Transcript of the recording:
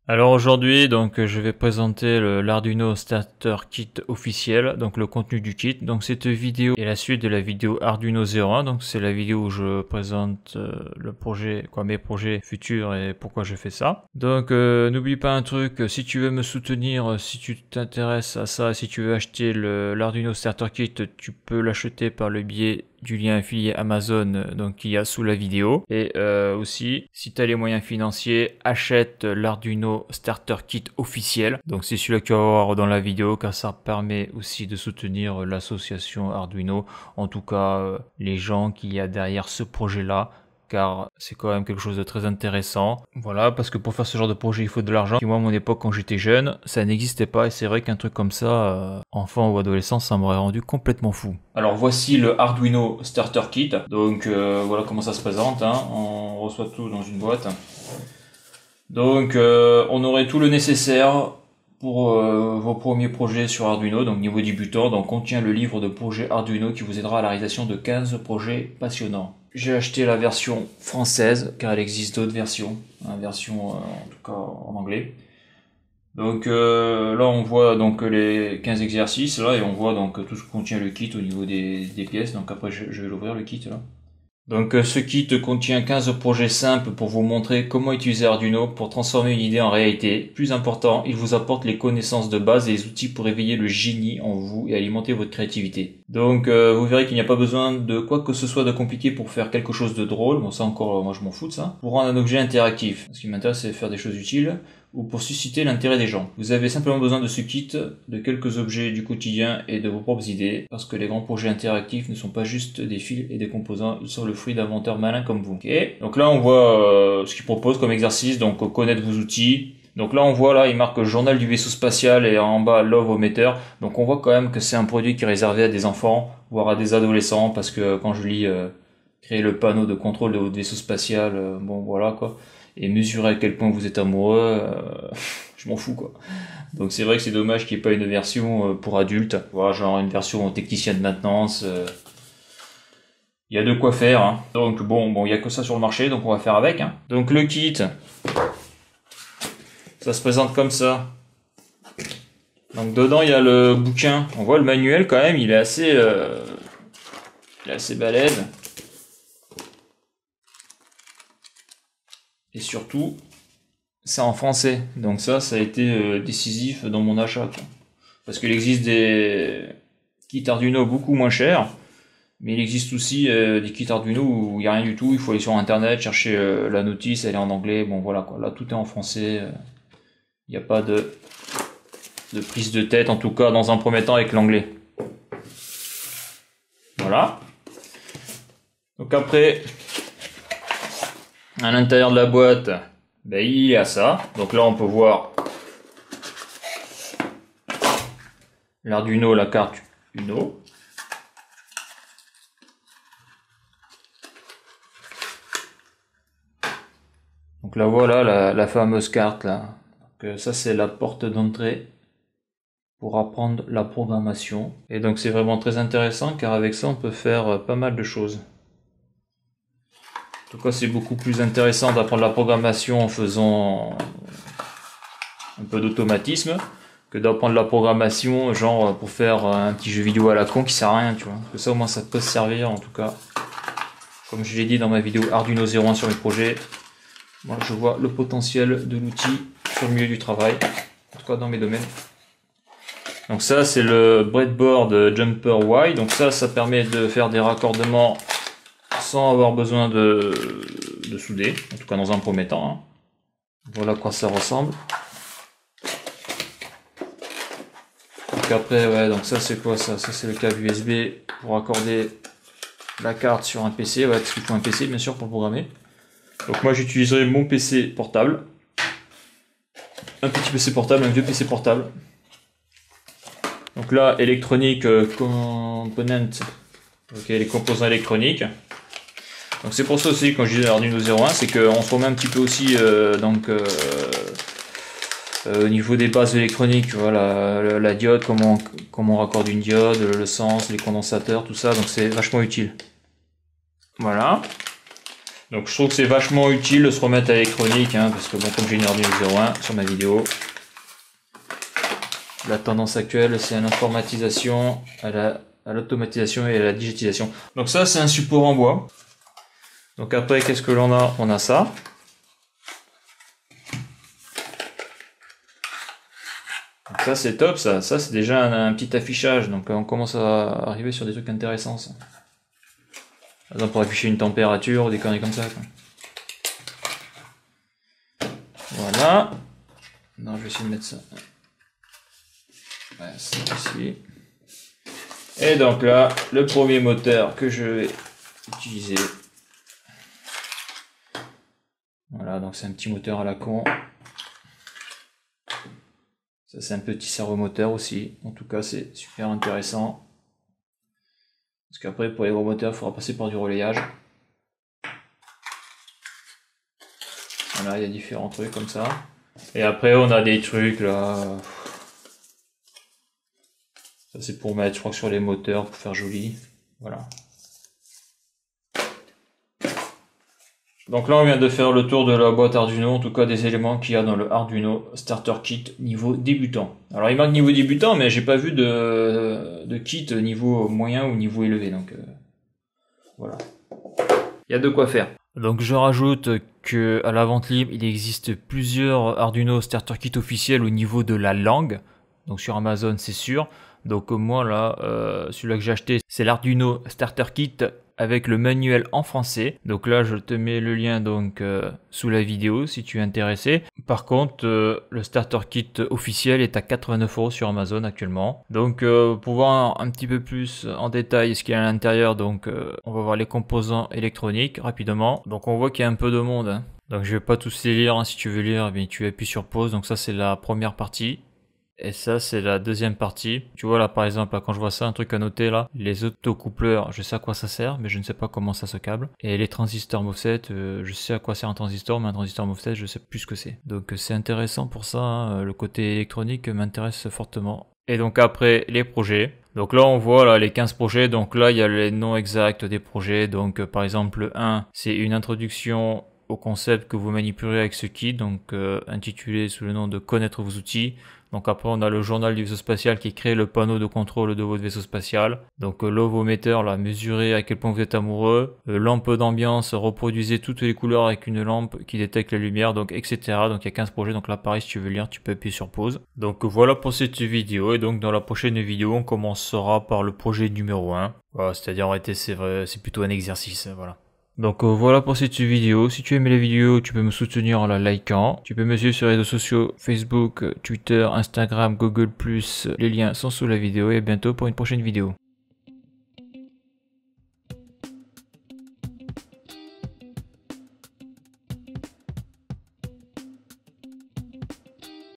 Alors aujourd'hui, donc je vais présenter l'Arduino Starter Kit officiel, donc le contenu du kit. Donc cette vidéo est la suite de la vidéo Arduino 01, donc c'est la vidéo où je présente le projet, mes projets futurs et pourquoi je fais ça. Donc n'oublie pas un truc, si tu veux me soutenir, si tu t'intéresses à ça, si tu veux acheter l'Arduino Starter Kit, tu peux l'acheter par le biais du lien affilié Amazon donc qu'il y a sous la vidéo. Et aussi, si tu as les moyens financiers, achète l'Arduino Starter Kit officiel. Donc c'est celui-là que tu vas voir dans la vidéo car ça permet aussi de soutenir l'association Arduino. En tout cas, les gens qu'il y a derrière ce projet-là, car c'est quand même quelque chose de très intéressant. Voilà, parce que pour faire ce genre de projet, il faut de l'argent. Et moi, à mon époque, quand j'étais jeune, ça n'existait pas. Et c'est vrai qu'un truc comme ça, enfant ou adolescent, ça m'aurait rendu complètement fou. Alors voici le Arduino Starter Kit. Donc voilà comment ça se présente, hein. On reçoit tout dans une boîte. Donc on aurait tout le nécessaire pour vos premiers projets sur Arduino, donc niveau débutant. Donc contient le livre de projet Arduino qui vous aidera à la réalisation de 15 projets passionnants. J'ai acheté la version française car il existe d'autres versions, une version en tout cas en anglais. Donc là on voit donc les 15 exercices là et on voit donc tout ce que contient le kit au niveau des pièces. Donc après je vais l'ouvrir le kit là. Donc ce kit contient 15 projets simples pour vous montrer comment utiliser Arduino pour transformer une idée en réalité. Plus important, il vous apporte les connaissances de base et les outils pour éveiller le génie en vous et alimenter votre créativité. Donc vous verrez qu'il n'y a pas besoin de quoi que ce soit de compliqué pour faire quelque chose de drôle. Bon ça encore, moi je m'en fous de ça. Pour rendre un objet interactif. Ce qui m'intéresse c'est faire des choses utiles ou pour susciter l'intérêt des gens. Vous avez simplement besoin de ce kit, de quelques objets du quotidien et de vos propres idées, parce que les grands projets interactifs ne sont pas juste des fils et des composants, ils sont le fruit d'inventeurs malins comme vous. Ok. Donc là on voit ce qu'il propose comme exercice, donc connaître vos outils. Donc là on voit là il marque journal du vaisseau spatial et en bas love au meter. Donc on voit quand même que c'est un produit qui est réservé à des enfants, voire à des adolescents, parce que quand je lis créer le panneau de contrôle de votre vaisseau spatial, bon voilà quoi. Et mesurer à quel point vous êtes amoureux, je m'en fous quoi. Donc c'est vrai que c'est dommage qu'il n'y ait pas une version pour adultes, voilà, genre une version technicien de maintenance. Il y a de quoi faire, hein. Donc bon, il y a que ça sur le marché, donc on va faire avec, hein. Donc le kit, ça se présente comme ça. Donc dedans il y a le bouquin, on voit le manuel quand même, il est assez balèze. Et surtout, c'est en français. Donc ça a été décisif dans mon achat, quoi. Parce qu'il existe des kits Arduino beaucoup moins chers, mais il existe aussi des kits Arduino où il n'y a rien du tout. Il faut aller sur internet, chercher la notice, elle est en anglais. Bon voilà quoi, là tout est en français. Il n'y a pas de prise de tête, en tout cas dans un premier temps avec l'anglais. Voilà. Donc après, à l'intérieur de la boîte, ben, il y a ça. Donc là on peut voir l'Arduino, la carte Uno. Donc là voilà la fameuse carte là. Donc, ça c'est la porte d'entrée pour apprendre la programmation. Et donc c'est vraiment très intéressant car avec ça on peut faire pas mal de choses. En tout cas c'est beaucoup plus intéressant d'apprendre la programmation en faisant un peu d'automatisme que d'apprendre la programmation genre pour faire un petit jeu vidéo à la con qui sert à rien, tu vois. Parce que ça au moins ça peut se servir en tout cas. Comme je l'ai dit dans ma vidéo Arduino 01 sur mes projets, moi je vois le potentiel de l'outil sur le milieu du travail, en tout cas dans mes domaines. Donc ça c'est le breadboard Jumper Y, donc ça permet de faire des raccordements sans avoir besoin de souder, en tout cas dans un premier temps, hein. Voilà à quoi ça ressemble. Donc après, ouais, donc ça c'est quoi ça? Ça c'est le câble USB pour accorder la carte sur un PC, ouais, parce qu'il faut un PC bien sûr pour le programmer. Donc moi j'utiliserai mon PC portable, un petit PC portable, un vieux PC portable. Donc là, électronique component, ok, les composants électroniques. Donc c'est pour ça aussi quand je dis Arduino 01, c'est qu'on se remet un petit peu aussi au niveau des bases électroniques, voilà, la diode, comment on raccorde une diode, le sens, les condensateurs, tout ça, donc c'est vachement utile. Voilà. Donc je trouve que c'est vachement utile de se remettre à l'électronique, hein, parce que bon, comme j'ai une Arduino 01 sur ma vidéo, la tendance actuelle c'est à l'informatisation, à l'automatisation et à la digitalisation. Donc ça c'est un support en bois. Donc après qu'est-ce que l'on a? On a ça. Donc ça c'est top, ça c'est déjà un petit affichage, donc on commence à arriver sur des trucs intéressants. Ça. Par exemple pour afficher une température ou des conneries comme ça. Quoi. Voilà. Non, je vais essayer de mettre ça. Ouais, c'est ici. Et donc là, le premier moteur que je vais utiliser. Voilà, donc c'est un petit moteur à la con. Ça c'est un petit servomoteur aussi. En tout cas, c'est super intéressant. Parce qu'après, pour les gros moteurs, il faudra passer par du relayage. Voilà, il y a différents trucs comme ça. Et après, on a des trucs là. Ça, c'est pour mettre, je crois que sur les moteurs, pour faire joli. Voilà. Donc là, on vient de faire le tour de la boîte Arduino, en tout cas des éléments qu'il y a dans le Arduino Starter Kit niveau débutant. Alors, il marque niveau débutant, mais j'ai pas vu de kit niveau moyen ou niveau élevé. Donc, voilà. Il y a de quoi faire. Donc je rajoute que à la vente libre, il existe plusieurs Arduino Starter Kit officiels au niveau de la langue. Donc sur Amazon, c'est sûr. Donc moi là, celui-là que j'ai acheté, c'est l'Arduino Starter Kit avec le manuel en français. Donc là, je te mets le lien donc sous la vidéo si tu es intéressé. Par contre, le Starter Kit officiel est à 89 € sur Amazon actuellement. Donc pour voir un petit peu plus en détail ce qu'il y a à l'intérieur, donc on va voir les composants électroniques rapidement. Donc on voit qu'il y a un peu de monde. Hein. Donc je vais pas tous les lire. Hein. Si tu veux lire, eh bien, tu appuies sur pause. Donc ça c'est la première partie. Et ça, c'est la deuxième partie. Tu vois là, par exemple, là, quand je vois ça, un truc à noter là, les autocoupleurs, je sais à quoi ça sert, mais je ne sais pas comment ça se câble. Et les transistors MOSFET, je sais à quoi sert un transistor, mais un transistor MOSFET, je sais plus ce que c'est. Donc c'est intéressant pour ça, hein. Le côté électronique m'intéresse fortement. Et donc après, les projets. Donc là, on voit là, les 15 projets. Donc là, il y a les noms exacts des projets. Donc par exemple, le 1, c'est une introduction au concept que vous manipulerez avec ce kit, donc intitulé sous le nom de connaître vos outils. Donc après on a le journal du vaisseau spatial qui crée le panneau de contrôle de votre vaisseau spatial. Donc l'ovométeur, là, mesurez à quel point vous êtes amoureux. Lampe d'ambiance, reproduisez toutes les couleurs avec une lampe qui détecte la lumière, donc etc. Donc il y a 15 projets, donc là pareil si tu veux lire tu peux appuyer sur pause. Donc voilà pour cette vidéo, et donc dans la prochaine vidéo on commencera par le projet numéro 1. Voilà, c'est-à-dire en réalité c'est plutôt un exercice, voilà. Donc voilà pour cette vidéo. Si tu aimes les vidéos, tu peux me soutenir en la likant. Tu peux me suivre sur les réseaux sociaux Facebook, Twitter, Instagram, Google+. Les liens sont sous la vidéo et à bientôt pour une prochaine vidéo.